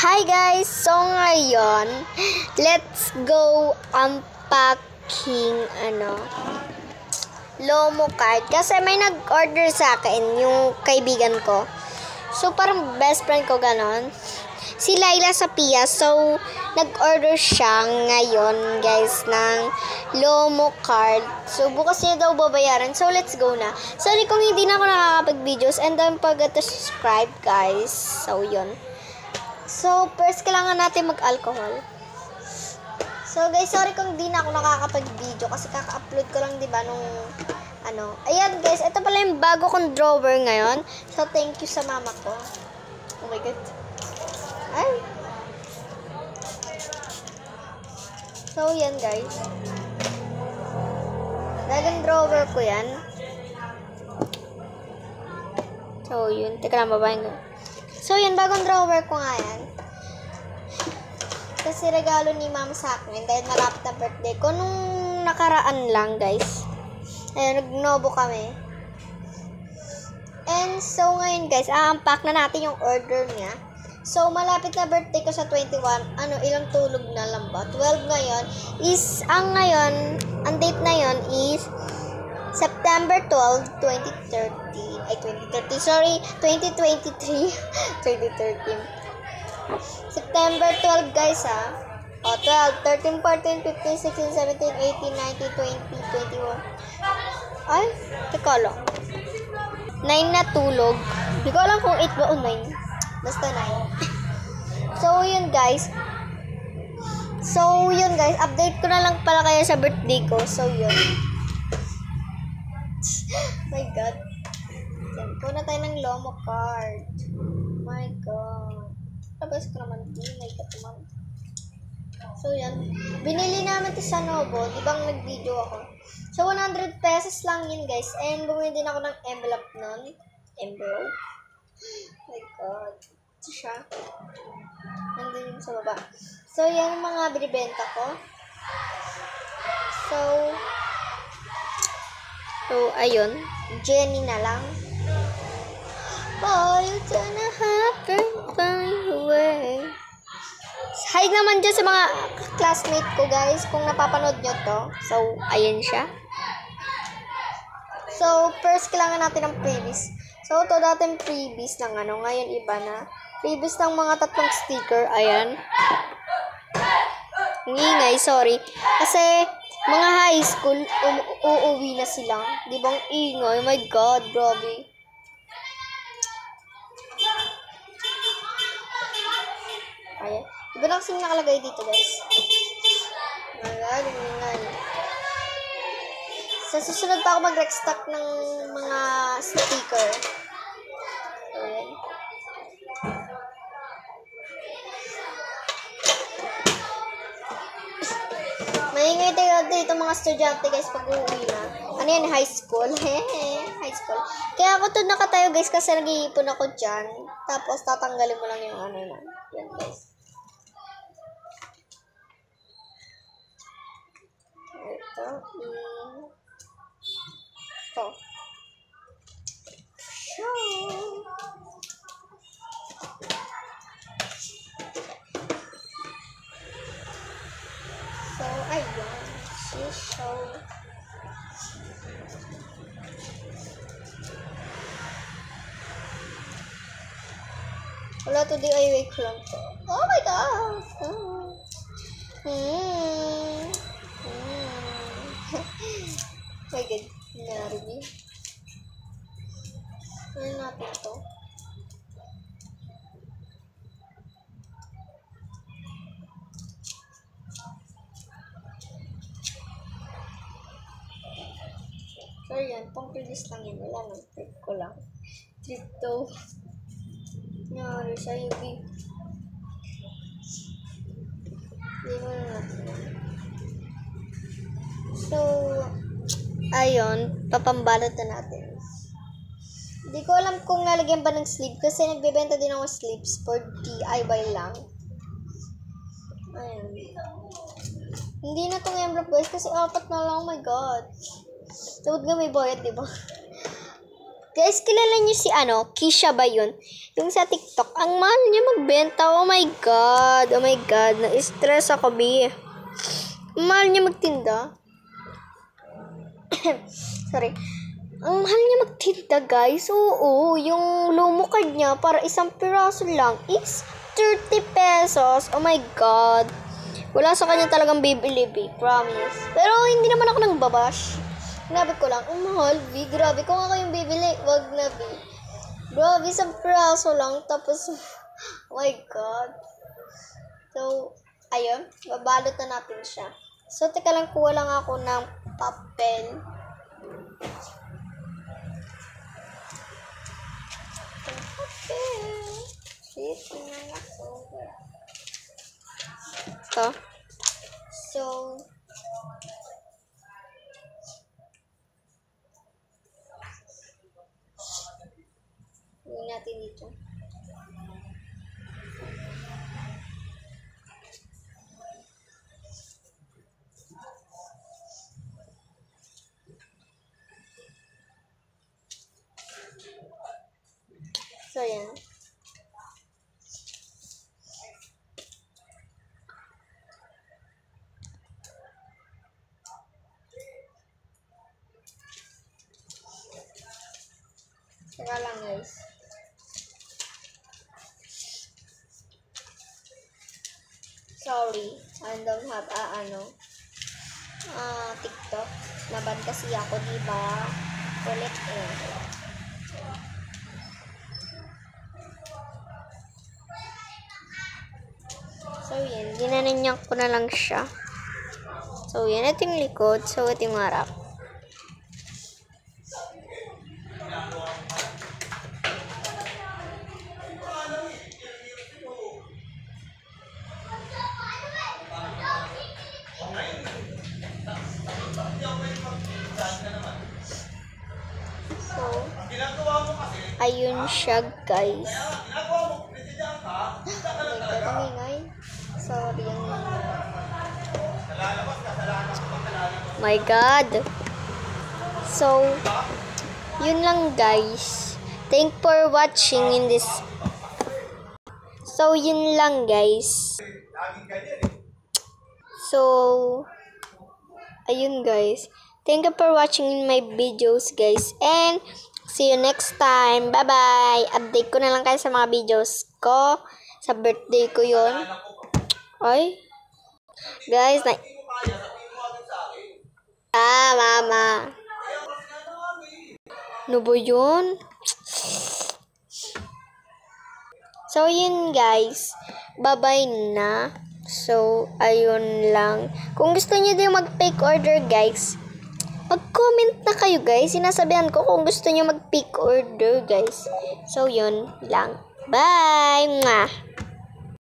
Hi guys! So ngayon, let's go unpacking Lomo card. Kasi may nag-order sa akin, yung kaibigan ko. So parang best friend ko ganon. Si Laila Sapia. So, nag-order siya ngayon guys ng Lomo card. So, bukas niya daw babayaran. So, let's go na. Sorry kung hindi na ako nakakapag-videos. And don't forget to subscribe guys. So, yun. So, first kailangan natin mag-alcohol. So, guys, sorry kung hindi na ako nakakapag-video kasi kaka-upload ko lang, diba, nung Ayan, guys, ito pala yung bago kong drawer ngayon. So, thank you sa mama ko. Oh my God. Ay. So, yan, guys. Dagang drawer ko yan. So, yun. Teka lang, babahin ko. So, yun, bagong drawer ko nga yan. Kasi regalo ni mama sa akin dahil malapit na birthday ko nung nakaraan lang, guys. Ayun, nag-nobo kami. And so, ngayon, guys, a-unpack na natin yung order niya. So, malapit na birthday ko sa 21. Ilang tulog na lang ba? 12 ngayon. Ang date na yon is September 12, 2013. Ay, 2013. Sorry, 2023. 2013. September 12, guys, ha. O, 12, 13, 14, 15, 16, 17, 18, 19, 20, 21. Ay, teka lang. 9 na tulog. Hindi ko alam kung 8 ba o 9. Basta 9. So, yun guys. Update ko na lang pala kayo sa birthday ko. So, yun. My God. Yan. Kuna tayo ng Lomo card. My God. Labas ko naman. My God naman. So, yan. Binili namin ito sa Nobo. Di bang nag-video ako? So, 100 pesos lang yun, guys. And bumili din ako ng envelope nun. Envelope. Oh my God. Ito siya. Nandun yung sa baba. So, yan yung mga binibenta ko. So, ayun. Jenny na lang. Oh, you gonna happen find a way. Hi naman dyan sa mga classmate ko, guys. Kung napapanood nyo to. So, ayan siya. So, first, kailangan natin ng freebies. So, ito dating freebies ng ngayon iba na. Freebies ng mga 3 sticker. Ayan. Ngingay, sorry. Kasi, mga high school, uuwi na sila. Di bang ingay? Oh my God, grabe. Ayan. Diba lang kasing nakalagay dito, guys? Ayan. Sa susunod pa ako mag-restock ng mga sticker. Ayan. Maingay tayo dito mga estudyante, guys, pag uuwi na. Ano yan? High school? High school. Kaya ako to nakatayo, guys, kasi nag-iipon ako dyan. Tapos tatanggalin mo lang yung na. Yan, guys. Ito. So, ayun. Wala to DIY ko lang to. Oh my God! My God. Nangyari. Ano natin to? So, yan. Pang-previous lang yan. Wala nang trip ko lang. Trip to. Nangyari sa UV. Hindi mo na natin. So, ayun. Papambalot na natin. Hindi ko alam kung lalagyan ba ng sleeve kasi nagbebenta din ako sleeves for DIY lang. Ayun. Hindi na itong envelope, guys, kasi 4 na lang. Oh my God. Tawad nga may bayad, diba? Guys, kilala niyo si Kisha ba yun? Yung sa TikTok, ang mahal niya magbenta. Oh my God. Oh my God. Na-stress ako, B. Ang mahal niya magtinda. Sorry. Ang mahal niya magtinda, guys. Oo, yung Lumo card niya para isang piraso lang is 30 pesos. Oh my God. Wala sa kanya talagang bibili, B. Promise. Pero hindi naman ako nang babash. Sinabi ko lang, mahal, B. Grabe, kung ako yung bibili, wag na, B. Grabe, isang piraso lang. Tapos, oh my God. So, ayun. Babalot na natin siya. So, teka lang, kuha lang ako ng papel. Ito. So, gawin natin dito. So, yan. Saka lang, guys. Sorry, I don't have TikTok. Naban kasi ako, diba? Ulit So, yan. Ginananyan ko na lang siya. So, yan. Ito yung likod. So, ito yung harap. So, ayun siya, guys. Sorry. My God. So, yun lang, guys. Thank for watching in this. So, yun lang, guys. So, ayun, guys. Thank you for watching in my videos, guys. And, see you next time. Bye-bye. Update ko na lang kayo sa mga videos ko. Sa birthday ko yun. Ay. Guys, mama. Ano ba yun? So, yun, guys. Bye-bye na. So, ayun lang. Kung gusto niyo din mag-pick order, guys, mag-comment na kayo, guys. Sinasabihan ko kung gusto niyo mag-pick order, guys. So, yun lang. Bye! Mwah!